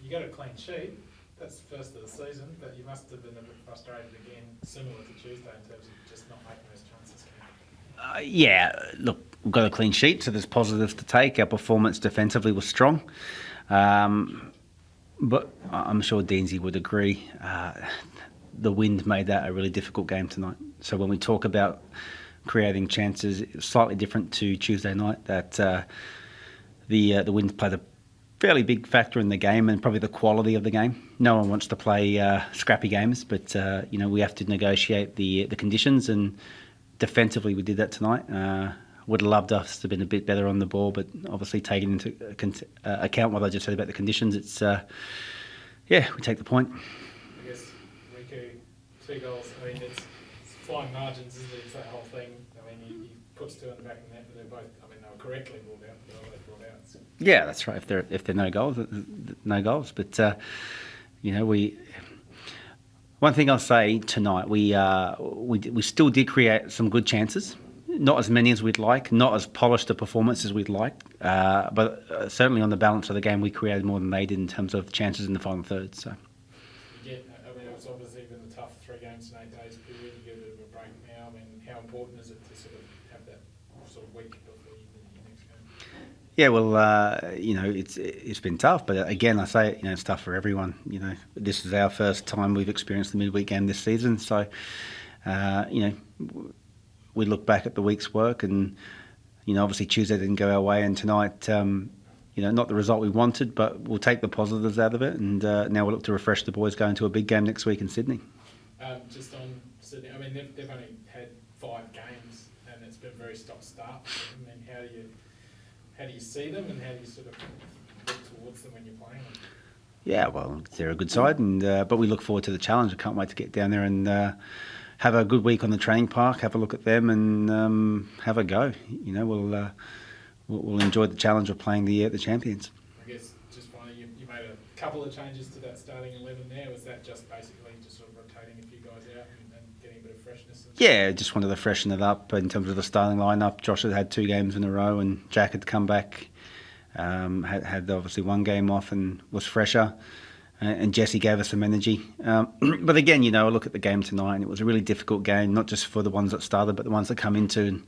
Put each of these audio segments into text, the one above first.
you got a clean sheet. That's the first of the season, but you must have been a bit frustrated again, similar to Tuesday in terms of just not making those chances. Yeah, look, we've got a clean sheet, so there's positives to take. Our performance defensively was strong. But I'm sure Deansy would agree. The wind made that a really difficult game tonight. So when we talk about creating chances, it's slightly different to Tuesday night. That the wind played a fairly big factor in the game and probably the quality of the game. No one wants to play scrappy games, but we have to negotiate the conditions, and defensively we did that tonight. Would have loved us to have been a bit better on the ball, but obviously taking into account what I just said about the conditions, it's we take the point. I guess Riku, 2 goals. I mean, it's flying margins, isn't it? It's that whole thing. I mean, he puts 2 in the back of the net, but they're both. I mean, they were correctly ruled out. They were both ruled out. So. Yeah, that's right. If they're no goals, no goals. But one thing I'll say tonight, we still did create some good chances. Not as many as we'd like, not as polished a performance as we'd like, but certainly on the balance of the game, we created more than they did in terms of chances in the final third. So. Yeah, I mean, it was obviously been a tough 3 games in 8 days period. You get a bit of a break now. I mean, how important is it to sort of have that sort of week before your next game? Yeah, well, it's been tough, but again, I say it's tough for everyone. This is our first time we've experienced the midweek game this season, so we look back at the week's work, and obviously Tuesday didn't go our way, and tonight, not the result we wanted, but we'll take the positives out of it, and now we'll look to refresh the boys going to a big game next week in Sydney. Just on Sydney, I mean, they've only had 5 games, and it's been very stop-start. I mean, how do you see them, and how do you sort of look towards them when you're playing them? Yeah, well, they're a good side, and but we look forward to the challenge. I can't wait to get down there and have a good week on the training park, have a look at them, and have a go. We'll enjoy the challenge of playing the champions. I guess just finally, you made a couple of changes to that starting 11 there. Was that just basically just sort of rotating a few guys out and getting a bit of freshness? Yeah, just wanted to freshen it up in terms of the starting lineup. Josh had 2 games in a row, and Jack had come back, had obviously 1 game off and was fresher. And Jesse gave us some energy. But again, I look at the game tonight, and it was a really difficult game, not just for the ones that started, but the ones that come into. And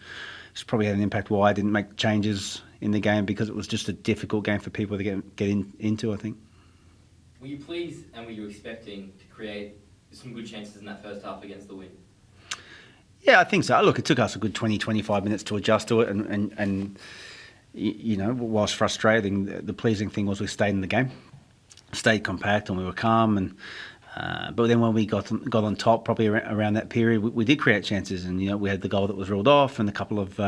it's probably had an impact why I didn't make changes in the game, because it was just a difficult game for people to get into, I think. Were you pleased, and were you expecting to create some good chances in that first half against the Wind? Yeah, I think so. Look, it took us a good 20-25 minutes to adjust to it, and whilst frustrating, the pleasing thing was we stayed in the game. Stayed compact, and we were calm, and but then when we got on top, probably around that period, we did create chances, and we had the goal that was ruled off, and a couple of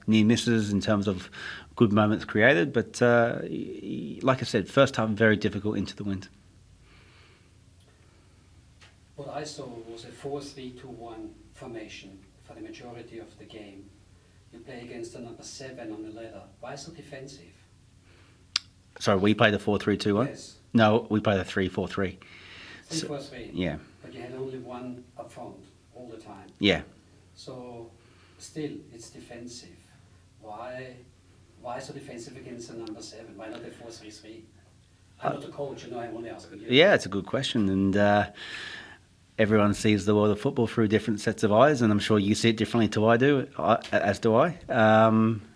near misses in terms of good moments created. But like I said, first half very difficult into the Wind. What I saw was a 4-3-2-1 formation for the majority of the game. You play against the number 7 on the ladder. Why so defensive? Sorry, we played a 4-3-2-1? Yes. No, we played a 3-4-3. 3-4-3? Yeah. But you had only 1 up front all the time. Yeah. So, still, it's defensive. Why so defensive against the number 7? Why not the 4-3-3? I'm not a coach, I'm only asking you. Yeah, it's a good question, and everyone sees the world of football through different sets of eyes, and I'm sure you see it differently as do I.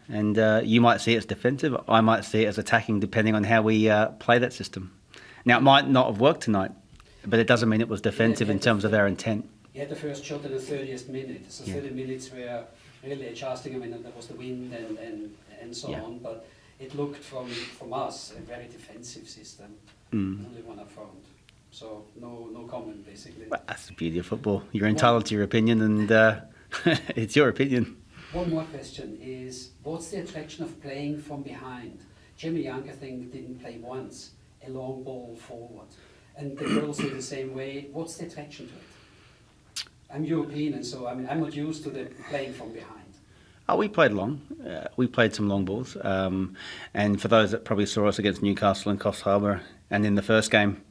And you might see it as defensive, I might see it as attacking, depending on how we play that system. Now, it might not have worked tonight, but it doesn't mean it was defensive in terms of our intent. You had the first shot in the 30th minute, so 30 minutes were really adjusting. I mean, there was the wind and so on, but it looked from us a very defensive system. Only 1 up front. So no comment, basically. Well, that's the beauty of football. You're entitled to your opinion, and it's your opinion. One more question is, what's the attraction of playing from behind? Jimmy Young, I think, didn't play once a long ball forward. And the girls do the same way. What's the attraction to it? I'm European, and so I'm not used to the playing from behind. Oh, we played long. We played some long balls. And for those that probably saw us against Newcastle and Coffs Harbour, and in the first game,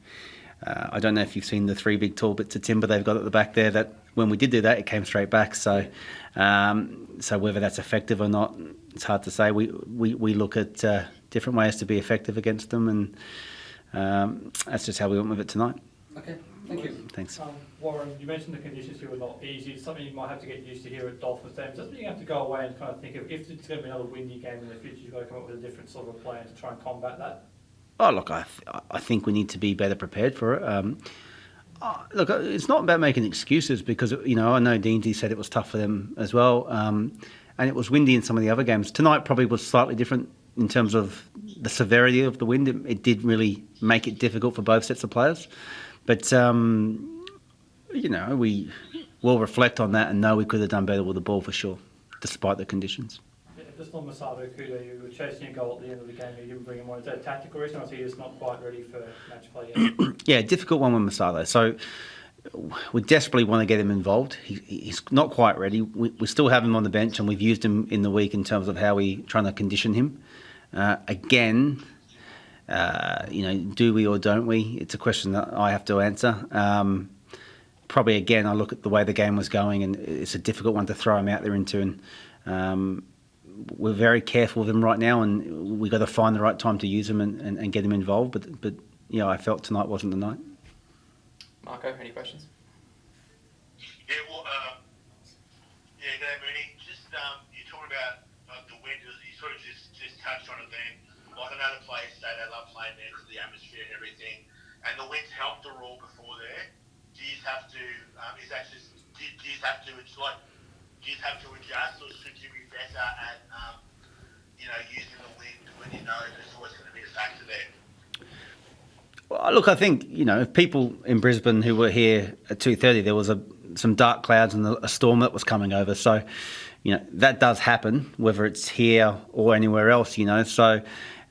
I don't know if you've seen the 3 big tall bits of timber they've got at the back there, that when we did do that, it came straight back. So so whether that's effective or not, it's hard to say. We look at different ways to be effective against them, and that's just how we went with it tonight. Okay, thank you. Thanks. Warren, you mentioned the conditions here were not easy. It's something you might have to get used to here at Dolphins Stadium. Is that something you have to go away and kind of think of, if it's going to be another windy game in the future, you've got to come up with a different sort of a plan to try and combat that? Oh, look, I think we need to be better prepared for it. Look, it's not about making excuses because, I know Deansy said it was tough for them as well. And it was windy in some of the other games. Tonight probably was slightly different in terms of the severity of the wind. It did really make it difficult for both sets of players. But, we will reflect on that and know we could have done better with the ball for sure, despite the conditions. Yeah, just on Masato Kudo, you were chasing a goal at the end of the game, you didn't bring him on. Is that a tactical reason, or is he just not quite ready for match play yet? Yeah, difficult one with Masato. So we desperately want to get him involved. He's not quite ready. We still have him on the bench, and we've used him in the week in terms of how we trying to condition him. Again, do we or don't we? It's a question that I have to answer. Probably again, I look at the way the game was going, and it's a difficult one to throw him out there into. And we're very careful with him right now, and we've got to find the right time to use him and get him involved. But I felt tonight wasn't the night. Marco, any questions? Yeah, well, good day, Mooney. Just you're talking about the wind. You sort of just touched on it then. Like another players say they love playing there because of the atmosphere and everything, and the wind's helped the rule before there. Do you have to? Is that just? Do you have to? It's like. Do you have to adjust, or should you be better at using the wind when you know there's always going to be a factor there? Well, look, I think, if people in Brisbane who were here at 2:30, there was some dark clouds and a storm that was coming over. So, that does happen, whether it's here or anywhere else, So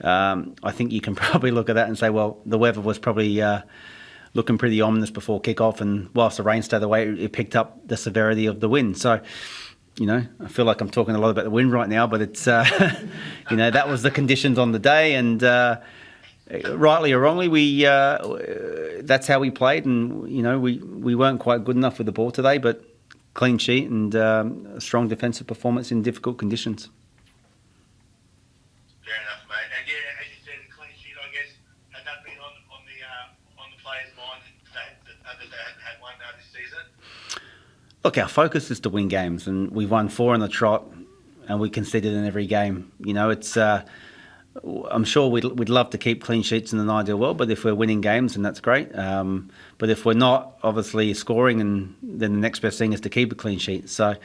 I think you can probably look at that and say, well, the weather was probably looking pretty ominous before kick-off, and whilst the rain stayed away, it picked up the severity of the wind. So, I feel like I'm talking a lot about the wind right now, but it's, that was the conditions on the day, and rightly or wrongly, that's how we played, and we weren't quite good enough with the ball today, but clean sheet and a strong defensive performance in difficult conditions. Fair enough, mate. And yeah, as you said, a clean sheet, I guess, had that been on the players' mind that they had won now this season? Look, our focus is to win games, and we've won 4 in the trot, and we conceded in every game. It's. I'm sure we'd love to keep clean sheets in an ideal world, but if we're winning games, then that's great. But if we're not, obviously scoring, and then the next best thing is to keep a clean sheet. So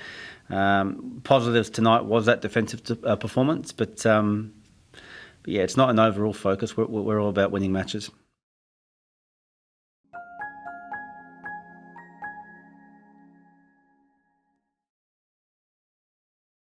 positives tonight was that defensive performance, but yeah, it's not an overall focus. We're all about winning matches.